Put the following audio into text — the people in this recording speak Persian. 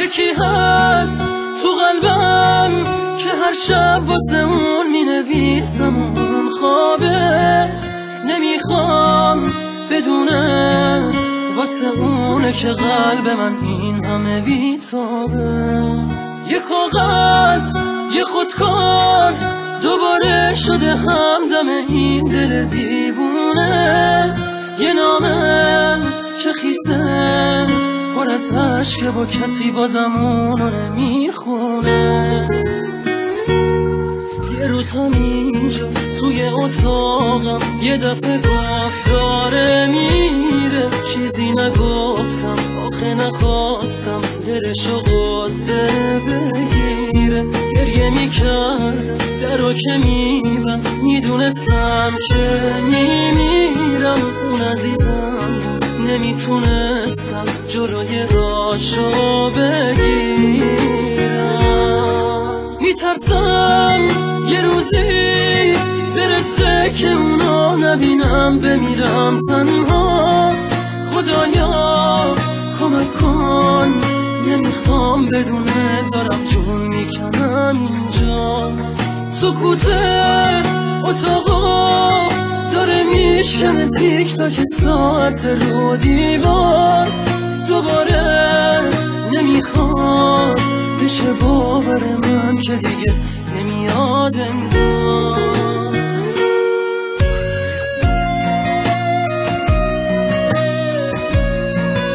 یکی هست تو قلبم که هر شب واسه اون مینویسم اون خوابه، نمیخوام بدونه واسه اونه که قلب من این همه بیتابه. یه کاغذ یه خودکار دوباره شده همدم این دل دیوونه، یه نامه که خیسه پر از عشقه با کسی بازم اونو نمیخونه. یه روز همینجا توی اتاقم یه دفعه گفت داره میره، چیزی نگفتم آخه نخواستم دلشو قصه بگیره. گریه میکردم درو که میبست، میدونستم که میمیرم. اون عزیزم نمیتونستم جلوی راشو بگیرم. میترسم یه روزی برسه که اونو نبینم، بمیرم تنها. خدایا کمک کن، نمیخوام بدونه دارم جون میکنم اینجا. سکوت اتاقا داره میشکنه تیک تاک ساعت رو دیوار. دوباره نمیخواد بشه باور من که دیگه نمیاد انگار.